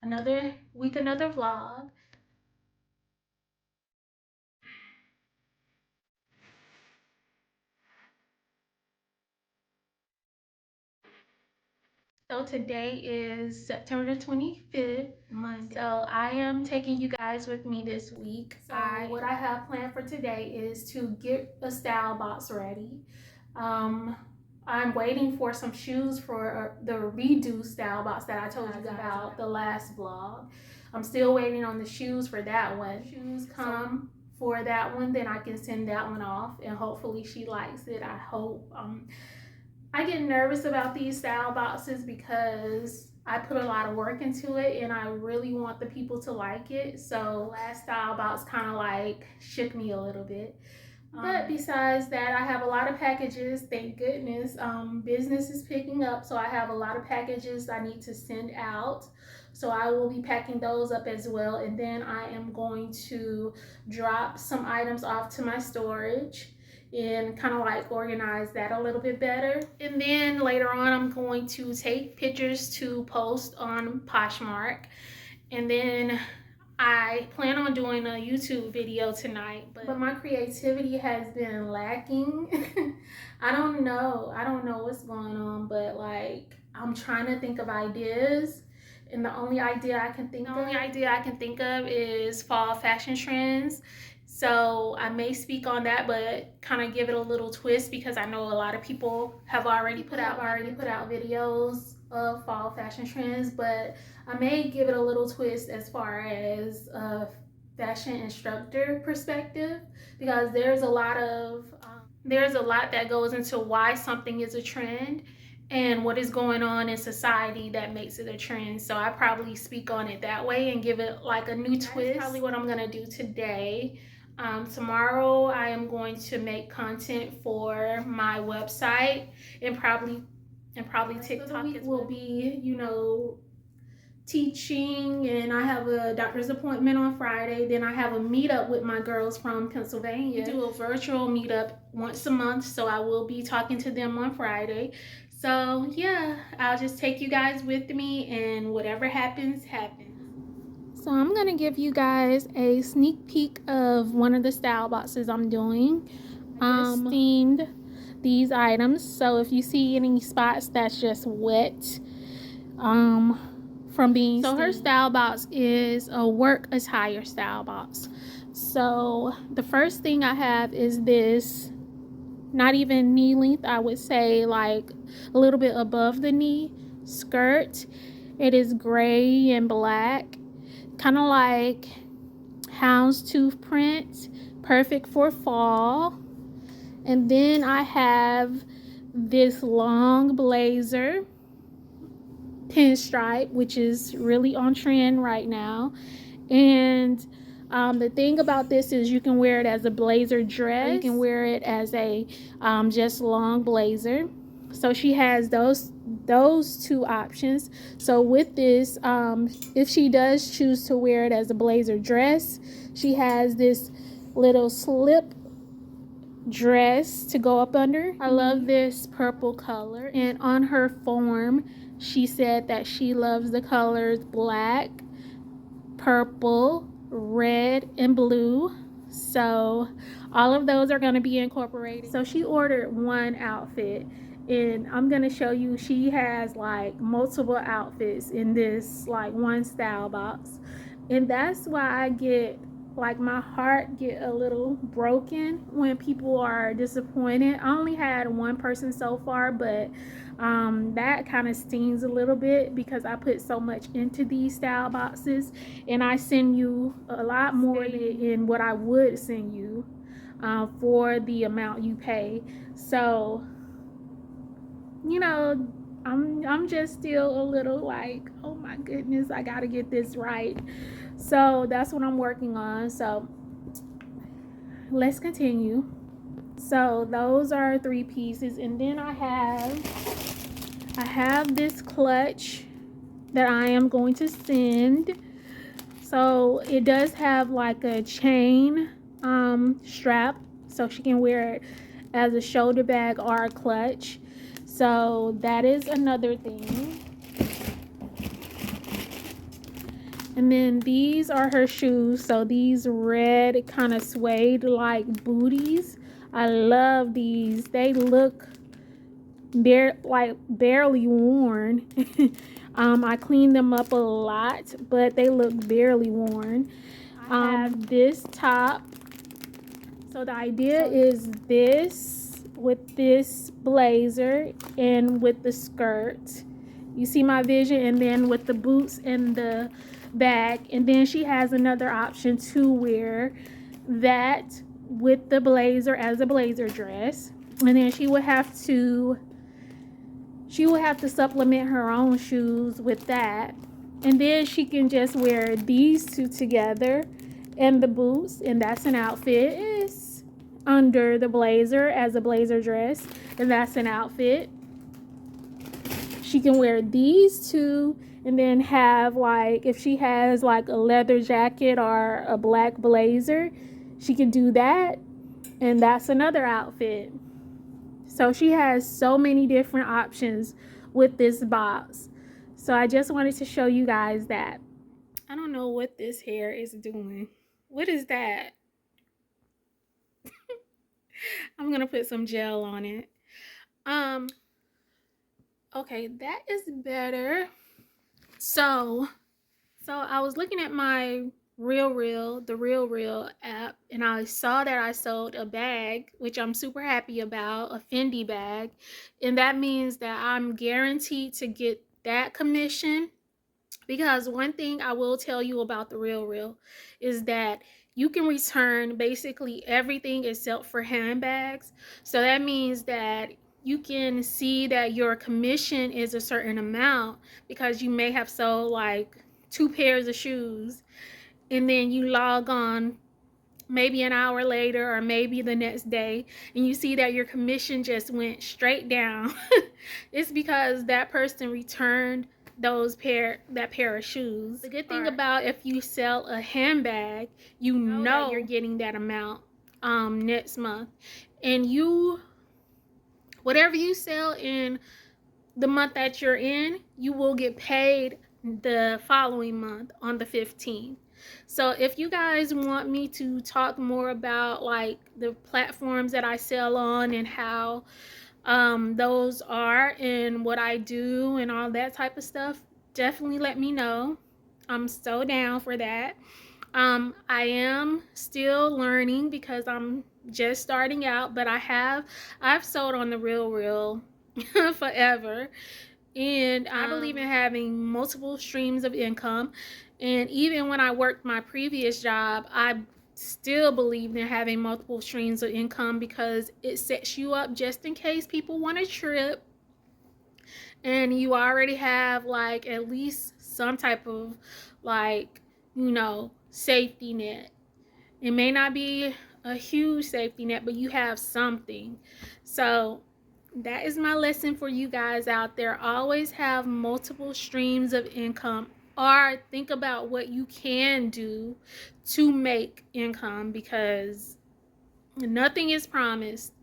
Another week, another vlog. So today is September 25th, Monday. So I am taking you guys with me this week. So what I have planned for today is to get a style box ready. I'm waiting for some shoes for the redo style box that I told you guys about the last vlog. I'm still waiting on the shoes for that one. Shoes come for that one, then I can send that one off, and hopefully she likes it. I hope. I get nervous about these style boxes because I put a lot of work into it and I really want the people to like it. So last style box kind of like shook me a little bit. But besides that, I have a lot of packages, thank goodness. Business is picking up, so I have a lot of packages I need to send out. So I will be packing those up as well. And then I am going to drop some items off to my storage and kind of like organize that a little bit better. And then later on, I'm going to take pictures to post on Poshmark. And then I plan on doing a YouTube video tonight, but my creativity has been lacking. I don't know. I don't know what's going on, but like I'm trying to think of ideas. And the only idea I can think of is fall fashion trends. So I may speak on that, but kind of give it a little twist because I know a lot of people have already put out videos of fall fashion trends, but I may give it a little twist as far as a fashion instructor perspective because there's a lot that goes into why something is a trend and what is going on in society that makes it a trend. So I probably speak on it that way and give it like a new twist. That's probably what I'm gonna do today. Tomorrow I am going to make content for my website and probably TikTok as well. Will be, teaching, and I have a doctor's appointment on Friday. Then I have a meetup with my girls from Pennsylvania. We do a virtual meetup once a month, so I will be talking to them on Friday. So yeah, I'll just take you guys with me, and whatever happens, happens. So I'm gonna give you guys a sneak peek of one of the style boxes I'm doing. I just themed these items, so if you see any spots, that's just wet. From being so steamed. Her style box is a work attire style box. So the first thing I have is this, not even knee length, I would say like a little bit above the knee skirt. It is gray and black, kind of like houndstooth print, perfect for fall. And then I have this long blazer pinstripe, which is really on trend right now. And the thing about this is you can wear it as a blazer dress, or you can wear it as a just long blazer. So she has those two options. So with this, if she does choose to wear it as a blazer dress, she has this little slip dress to go up under. I love this purple color. And on her form, she said that she loves the colors black, purple, red, and blue. So all of those are going to be incorporated. So she ordered one outfit, and I'm going to show you she has like multiple outfits in this like one style box. And that's why I get like my heart get a little broken when people are disappointed. I only had one person so far, but that kind of stings a little bit because I put so much into these style boxes, and I send you a lot more than what I would send you for the amount you pay. So I'm just still a little like, oh my goodness, I gotta get this right. So that's what I'm working on. So let's continue. So those are 3 pieces, and then I have this clutch that I am going to send. So it does have like a chain strap, so she can wear it as a shoulder bag or a clutch. So that is another thing. And then these are her shoes. So these red kind of suede like booties. I love these. They look barely worn. I cleaned them up a lot, but they look barely worn. I have this top. So the idea is this with this blazer and with the skirt. You see my vision? And then with the boots and the bag. And then she has another option to wear that with the blazer as a blazer dress. And then she would have to supplement her own shoes with that. And then she can just wear these two together and the boots, and that's an outfit. It's under the blazer as a blazer dress, and that's an outfit. She can wear these two and then have, like, if she has like a leather jacket or a black blazer, she can do that, and that's another outfit. So she has so many different options with this box. So I just wanted to show you guys that. I don't know what this hair is doing. What is that? I'm gonna put some gel on it. Okay, that is better. So I was looking at my the Real app, and I saw that I sold a bag, which I'm super happy about, a Fendi bag. And that means that I'm guaranteed to get that commission. Because one thing I will tell you about the Real is that you can return basically everything except for handbags. So that means that you can see that your commission is a certain amount because you may have sold like 2 pairs of shoes, and then you log on maybe an hour later or maybe the next day, and you see that your commission just went straight down. It's because that person returned that pair of shoes. The good thing about if you sell a handbag, you know that you're getting that amount next month, and whatever you sell in the month that you're in, you will get paid the following month on the 15th. So if you guys want me to talk more about like the platforms that I sell on and how those are and what I do and all that type of stuff, definitely let me know. I'm so down for that. I am still learning because I'm just starting out, but I've sold on the Real forever. And I believe in having multiple streams of income. And even when I worked my previous job, I still believed in having multiple streams of income because it sets you up just in case people want a trip, and you already have like at least some type of like, safety net. It may not be a huge safety net, but you have something. So that is my lesson for you guys out there. Always have multiple streams of income, or think about what you can do to make income, because nothing is promised.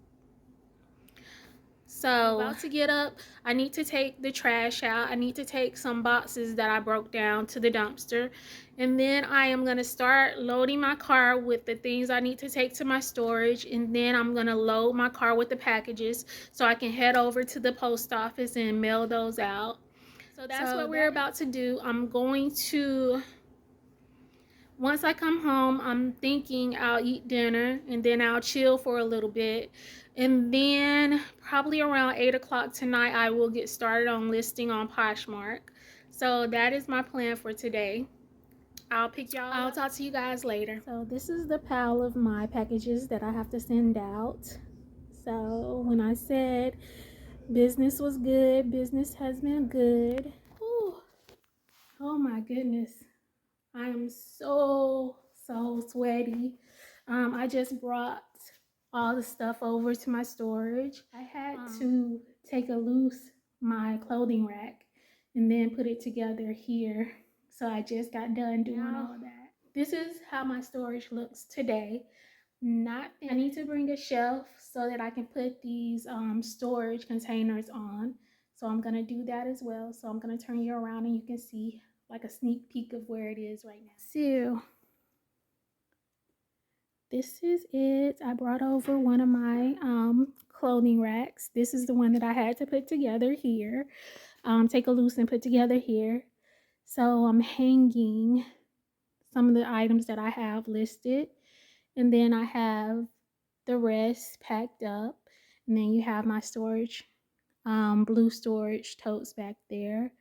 So I'm about to get up. I need to take the trash out. I need to take some boxes that I broke down to the dumpster. And then I am going to start loading my car with the things I need to take to my storage. And then I'm going to load my car with the packages so I can head over to the post office and mail those out. So that's what we're about to do. Once I come home, I'm thinking I'll eat dinner and then I'll chill for a little bit. And then probably around 8 o'clock tonight, I will get started on listing on Poshmark. So that is my plan for today. I'll talk to you guys later. So this is the pile of my packages that I have to send out. So when I said business was good, business has been good. Whew. Oh my goodness. I am so sweaty. I just brought all the stuff over to my storage. I had to take loose my clothing rack and then put it together here. So I just got done doing all that. This is how my storage looks today. I need to bring a shelf so that I can put these storage containers on. So I'm gonna do that as well. So I'm gonna turn you around and you can see like a sneak peek of where it is right now. So this is it. I brought over one of my clothing racks. This is the one that I had to put together here. Take a loose and put together here. So I'm hanging some of the items that I have listed, and then I have the rest packed up, and then you have my storage, blue storage totes back there.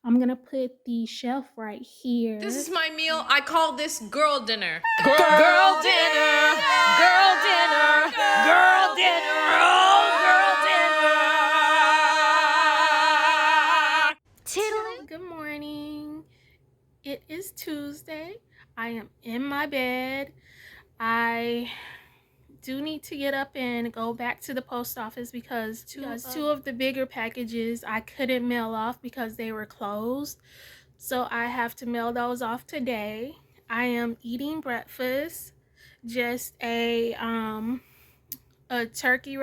I'm gonna put the shelf right here. This is my meal. I call this girl dinner. Girl dinner. Girl dinner. Girl dinner. Oh, girl dinner. Good morning. It is Tuesday. I am in my bed. I do need to get up and go back to the post office because two of the bigger packages I couldn't mail off because they were closed. So I have to mail those off today. I am eating breakfast, just a turkey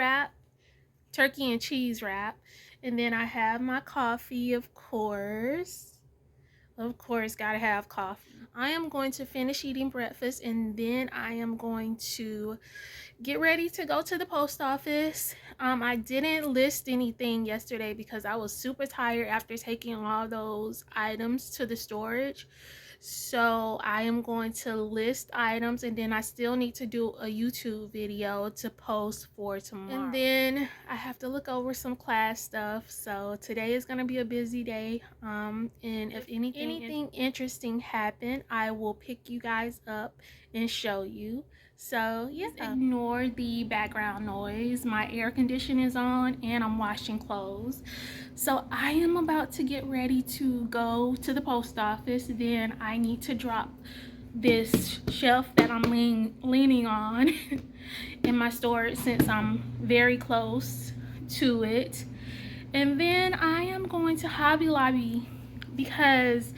and cheese wrap, and then I have my coffee, of course. Of course, gotta have coffee. I am going to finish eating breakfast, and then I am going to get ready to go to the post office. I didn't list anything yesterday because I was super tired after taking all those items to the storage. So I am going to list items, and then I still need to do a YouTube video to post for tomorrow. And then I have to look over some class stuff. So today is going to be a busy day. And if anything interesting happened, I will pick you guys up and show you. So yeah, ignore the background noise. My air conditioner is on and I'm washing clothes. So I am about to get ready to go to the post office. Then I need to drop this shelf that I'm leaning on in my storage since I'm very close to it. And then I am going to Hobby Lobby because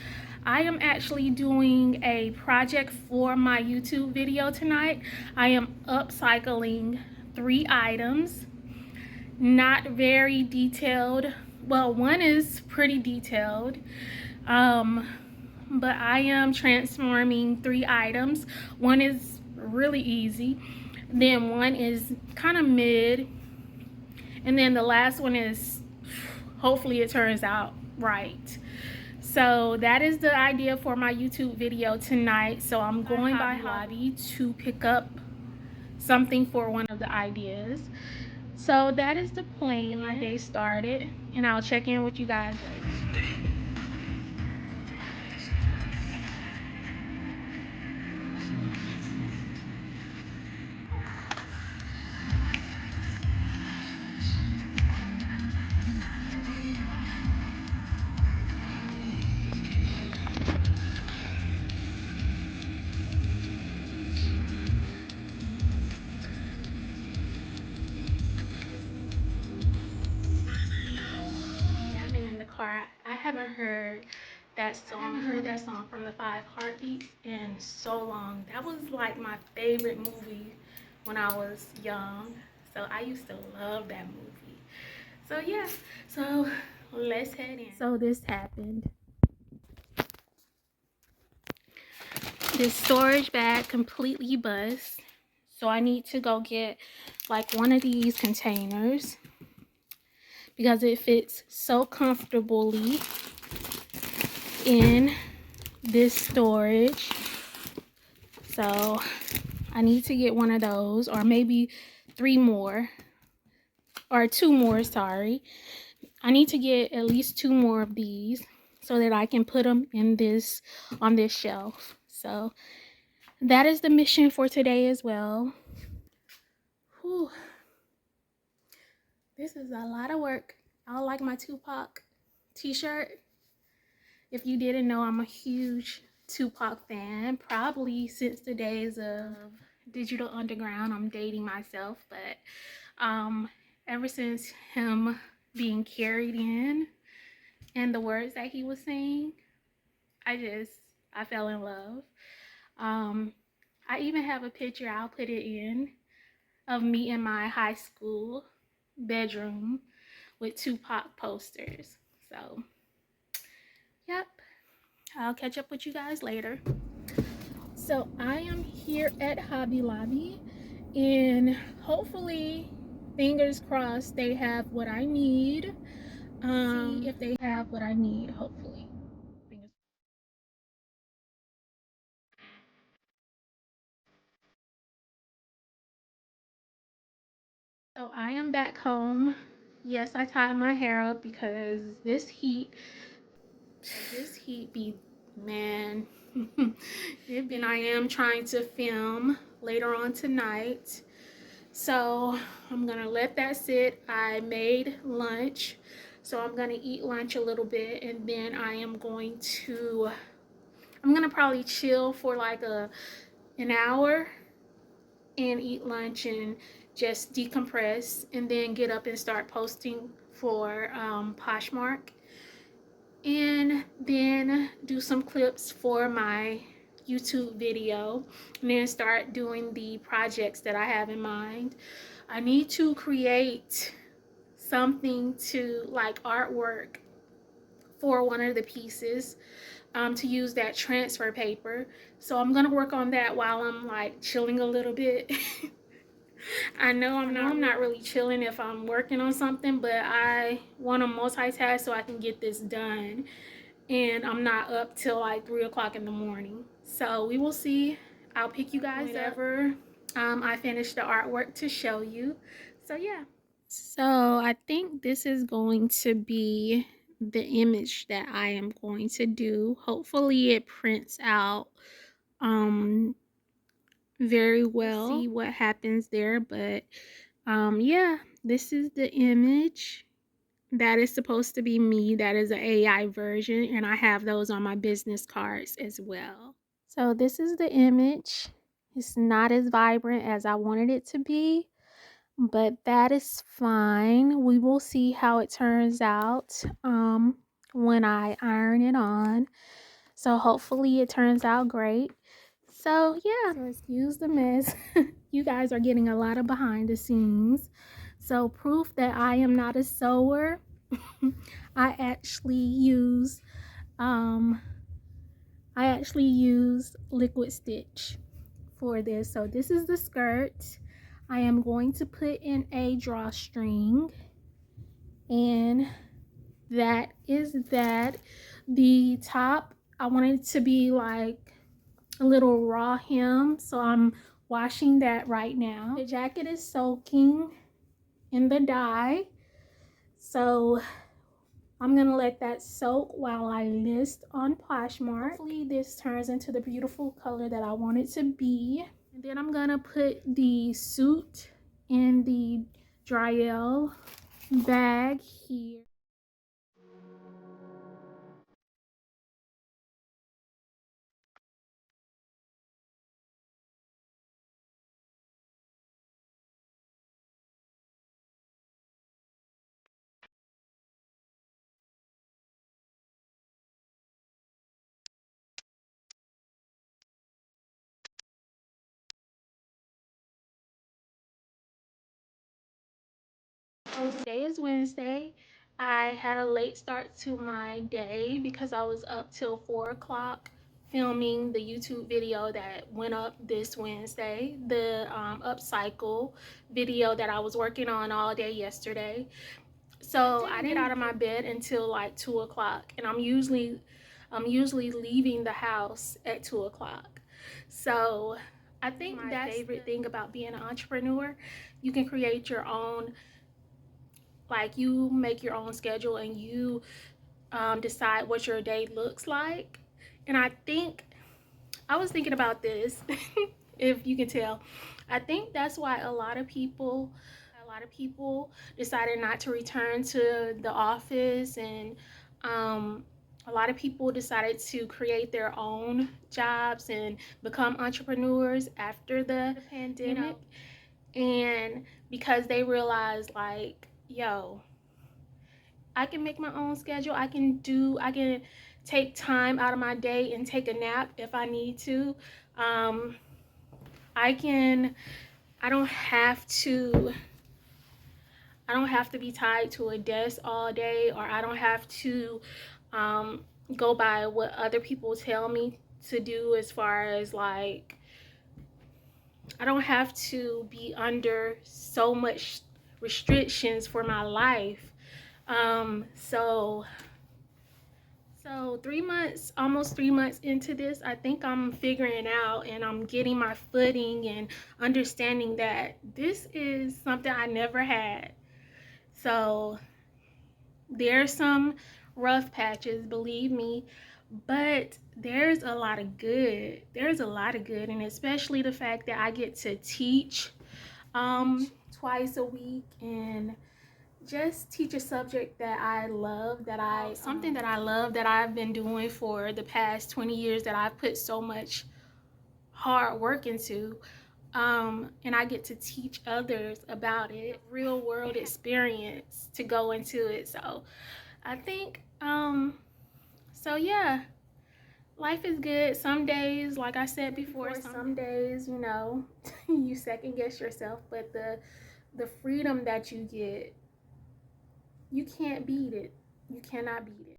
I am actually doing a project for my YouTube video tonight. I am upcycling 3 items, not very detailed. Well, one is pretty detailed, but I am transforming 3 items. One is really easy, then one is kind of mid, and then the last one is, hopefully it turns out right. So that is the idea for my YouTube video tonight. So I'm going by Hobby to pick up something for one of the ideas. So that is the plan. My day started, and I'll check in with you guys later. I'm in the car. I haven't heard that song from the 5 Heartbeats in so long. That was like my favorite movie when I was young. So I used to love that movie. So yeah, so let's head in. So this happened. This storage bag completely bust. So I need to go get like one of these containers because it fits so comfortably in this storage. So I need to get one of those, or maybe 3 more, or 2 more, sorry. I need to get at least 2 more of these so that I can put them in this, on this shelf. So that is the mission for today as well. Whew. This is a lot of work. I like my Tupac t-shirt. If you didn't know, I'm a huge Tupac fan, probably since the days of Digital Underground. I'm dating myself, but ever since him being carried in and the words that he was saying, I fell in love. I even have a picture, I'll put it in, of me in my high school bedroom with Tupac posters. So, yep. I'll catch up with you guys later. So I am here at Hobby Lobby, and hopefully, fingers crossed, they have what I need. See if they have what I need, hopefully. So I am back home. Yes, I tied my hair up because this heat be, man. And I am trying to film later on tonight. So I'm gonna let that sit. I made lunch. So I'm gonna eat lunch a little bit, and then I'm gonna probably chill for like an hour and eat lunch and just decompress, and then get up and start posting for Poshmark, and then do some clips for my YouTube video, and then start doing the projects that I have in mind. I need to create something to like artwork for one of the pieces, to use that transfer paper. So I'm gonna work on that while I'm like chilling a little bit. I know I'm not really chilling if I'm working on something, but I want to multitask so I can get this done. And I'm not up till like 3 o'clock in the morning. So we will see. I'll pick you guys up whenever I finish the artwork to show you. So yeah. So I think this is going to be the image that I am going to do. Hopefully it prints out very well. We'll see what happens there, but yeah, this is the image. That is supposed to be me. That is an AI version, and I have those on my business cards as well. So this is the image. It's not as vibrant as I wanted it to be, but that is fine. We will see how it turns out when I iron it on. So hopefully it turns out great. So yeah, so excuse the mess. You guys are getting a lot of behind the scenes. So proof that I am not a sewer. I actually use liquid stitch for this. So this is the skirt. I am going to put in a drawstring, and that is that. The top, I want it to be like a little raw hem, so I'm washing that right now. The jacket is soaking in the dye, so I'm gonna let that soak while I list on Poshmark. Hopefully this turns into the beautiful color that I want it to be. And then I'm gonna put the suit in the Dryel bag here. So today is Wednesday. I had a late start to my day because I was up till 4 o'clock filming the YouTube video that went up this Wednesday, the Upcycle video that I was working on all day yesterday. So I didn't get out of my bed until like 2 o'clock, and I'm usually leaving the house at 2 o'clock. So I think my favorite thing about being an entrepreneur, you can create your own, like you make your own schedule, and you decide what your day looks like. And I was thinking about this, if you can tell. I think that's why a lot of people decided not to return to the office, and a lot of people decided to create their own jobs and become entrepreneurs after the pandemic. And because they realized, like, yo, I can make my own schedule. I can take time out of my day and take a nap if I need to. Um, I can, I don't have to, I don't have to be tied to a desk all day, or I don't have to go by what other people tell me to do, as far as like I don't have to be under so much restrictions for my life. So 3 months, almost 3 months into this, I think I'm figuring out and I'm getting my footing and understanding that this is something I never had. So there's some rough patches, believe me, but there's a lot of good. There's a lot of good, and especially the fact that I get to teach twice a week and just teach a subject that I love, something that I love, that I've been doing for the past 20 years, that I've put so much hard work into. And I get to teach others about it, real world experience to go into it. So I think, so yeah, life is good. Some days, like I said before, some days, you second guess yourself, but the freedom that you get, you can't beat it. You cannot beat it.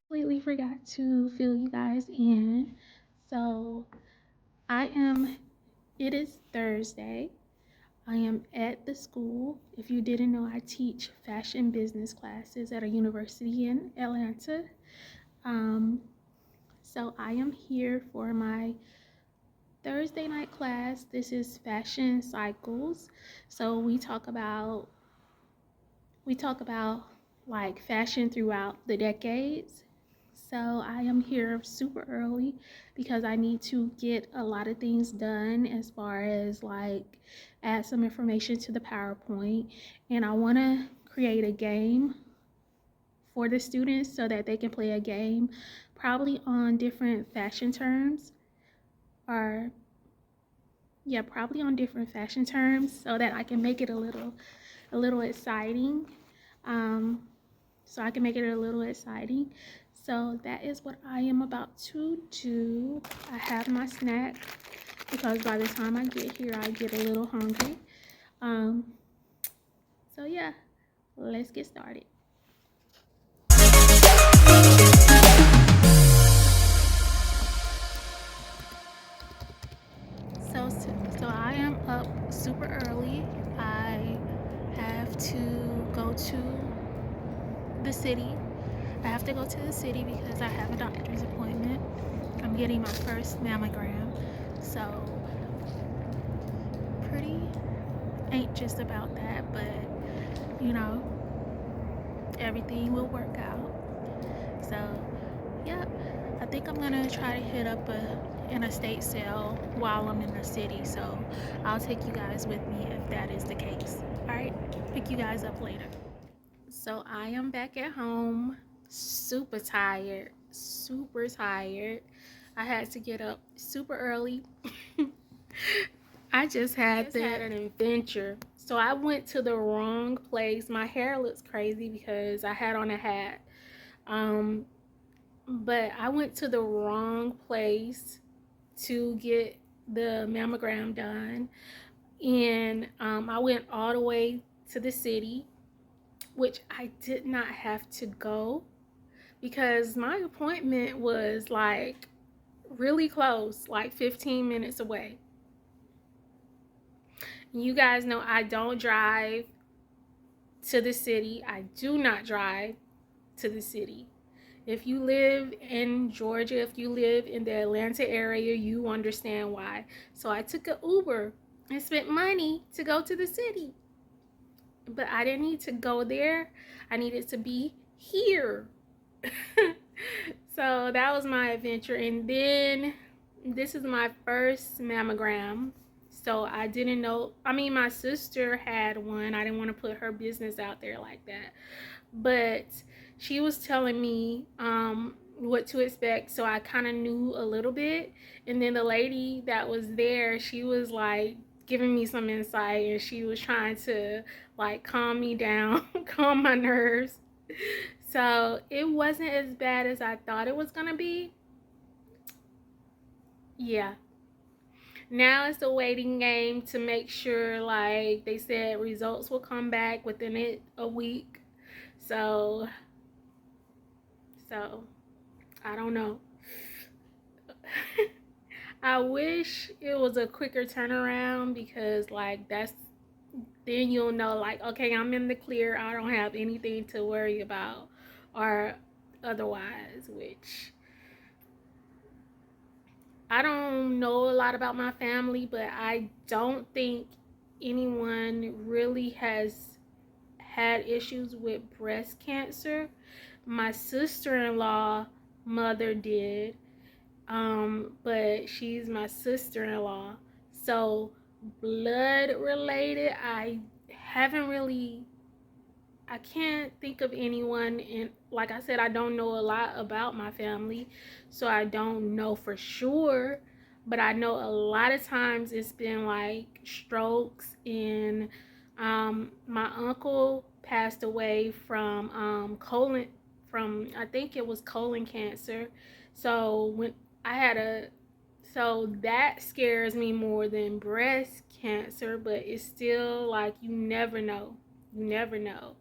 Completely forgot to fill you guys in. So it is Thursday. I am at the school. If you didn't know, I teach fashion business classes at a university in Atlanta. Um, so I am here for my Thursday night class. This is fashion cycles. So we talk about like fashion throughout the decades. So I am here super early because I need to get a lot of things done, as far as like add some information to the PowerPoint, and I want to create a game for the students so that they can play a game, probably on different fashion terms, or yeah, probably on different fashion terms, so that I can make it a little exciting. Um, so I can make it a little exciting. So that is what I am about to do. I have my snack because by the time I get here, I get a little hungry. Um, so yeah, let's get started. So I am up super early. I have to go to the city. I have to go to the city because I have a doctor's appointment. I'm getting my first mammogram. So pretty anxious about that, but you know, everything will work out. So, yep, I think I'm gonna try to hit up an estate sale while I'm in the city. So, I'll take you guys with me if that is the case. All right, pick you guys up later. So, I am back at home, super tired, super tired. I had to get up super early. I just had an adventure. So I went to the wrong place. My hair looks crazy because I had on a hat. Um, but I went to the wrong place to get the mammogram done. And I went all the way to the city, which I did not have to go because my appointment was like really close, like 15 minutes away. You guys know I don't drive to the city. I do not drive to the city. If you live in Georgia, if you live in the Atlanta area, you understand why. So I took an Uber and spent money to go to the city. But I didn't need to go there. I needed to be here. So that was my adventure. And then this is my first mammogram. So I didn't know. I mean, my sister had one. I didn't want to put her business out there like that. But she was telling me what to expect. So I kind of knew a little bit. And then the lady that was there, she was like giving me some insight, and she was trying to like calm me down, calm my nerves. So it wasn't as bad as I thought it was gonna be. Yeah. Now it's a waiting game to make sure, like they said, results will come back within a week. So, so I don't know. I wish it was a quicker turnaround because, like, then you'll know, like, okay, I'm in the clear. I don't have anything to worry about, or otherwise, which I don't know a lot about my family, but I don't think anyone really has had issues with breast cancer. My sister-in-law mother did, but she's my sister-in-law. So blood related, haven't really I can't think of anyone, and like I said, I don't know a lot about my family, so I don't know for sure, but I know a lot of times it's been like strokes, and my uncle passed away from colon from I think it was colon cancer. So when I had a so that scares me more than breast cancer, but it's still like you never know. You never know.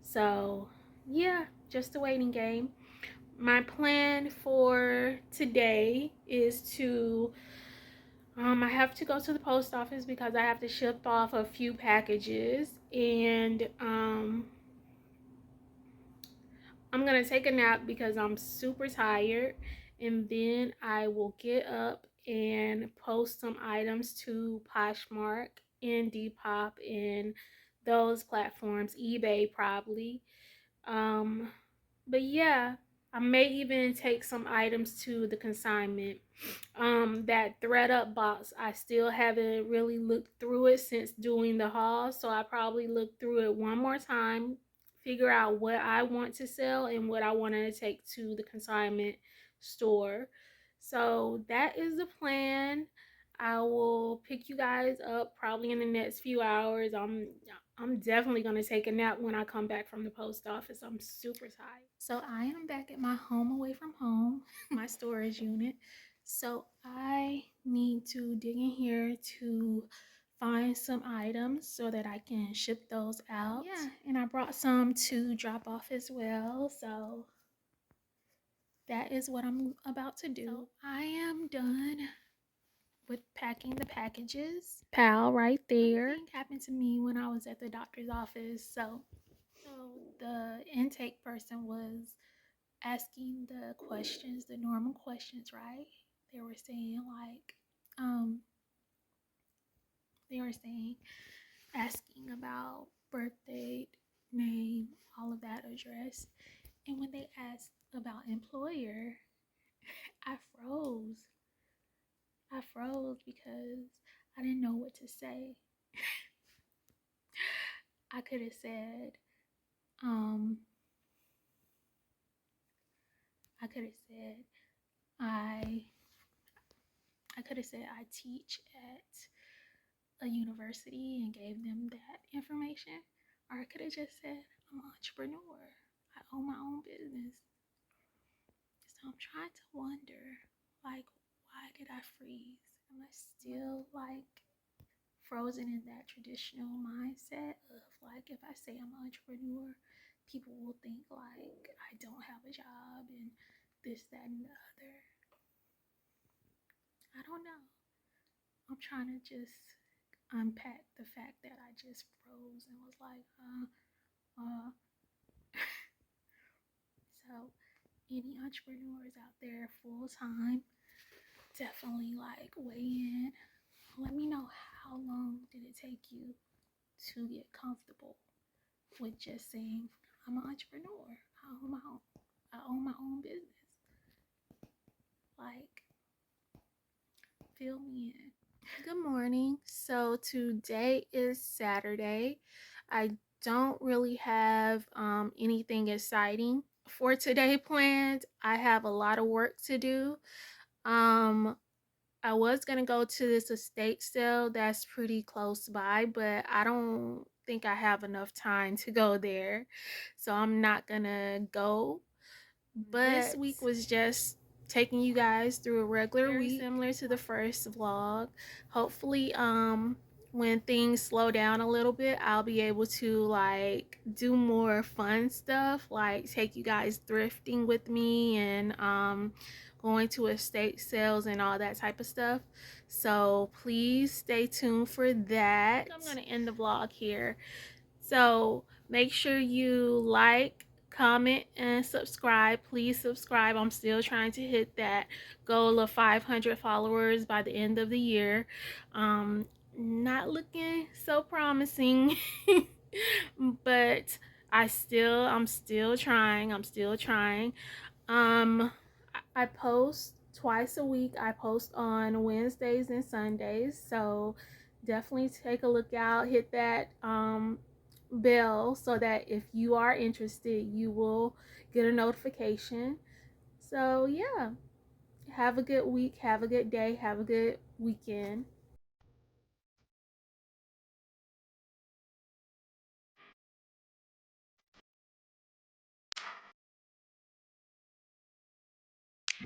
So, yeah, just a waiting game. My plan for today is I have to go to the post office because I have to ship off a few packages, and I'm gonna take a nap because I'm super tired, and then I will get up and post some items to Poshmark and Depop and those platforms, eBay probably. Um, But yeah, I may even take some items to the consignment. That thread up box, I still haven't really looked through it since doing the haul, so I probably look through it one more time, figure out what I want to sell and what I want to take to the consignment store. So that is the plan. I will pick you guys up probably in the next few hours. I'm definitely gonna take a nap when I come back from the post office. I'm super tired. So I am back at my home away from home, my storage unit. So I need to dig in here to find some items so that I can ship those out. Yeah, and I brought some to drop off as well. So that is what I'm about to do. So I am done with packing the packages. Pal right there. Something happened to me when I was at the doctor's office. So the intake person was asking the questions, the normal questions, right? They were saying like, they were saying, asking about birthday, name, all of that, address. And when they asked about employer, I froze. I froze because I didn't know what to say. I could have said, um, I could have said I I could have said I teach at a university and gave them that information. Or I could have just said I'm an entrepreneur. I own my own business. So I'm trying to wonder, like, why did I freeze? Am I still like frozen in that traditional mindset of like, if I say I'm an entrepreneur, people will think like I don't have a job and this, that, and the other. I don't know. I'm trying to just unpack the fact that I just froze and was like, uh. So any entrepreneurs out there full time, definitely like weigh in. Let me know, how long did it take you to get comfortable with just saying, I'm an entrepreneur. I own my own business. Like, fill me in. Good morning. So today is Saturday. I don't really have anything exciting for today planned. I have a lot of work to do. I was gonna go to this estate sale that's pretty close by, but I don't think I have enough time to go there, so I'm not gonna go. But this week was just taking you guys through a regular week, similar to the first vlog. Hopefully, when things slow down a little bit, I'll be able to like do more fun stuff, like take you guys thrifting with me and going to estate sales and all that type of stuff. So please stay tuned for that. I'm gonna end the vlog here. So make sure you like, comment, and subscribe. Please subscribe. I'm still trying to hit that goal of 500 followers by the end of the year. Not looking so promising, but I'm still trying. Um, I post twice a week. I post on Wednesdays and Sundays. So definitely take a look out. Hit that bell so that if you are interested, you will get a notification. So yeah, have a good week, have a good day, have a good weekend.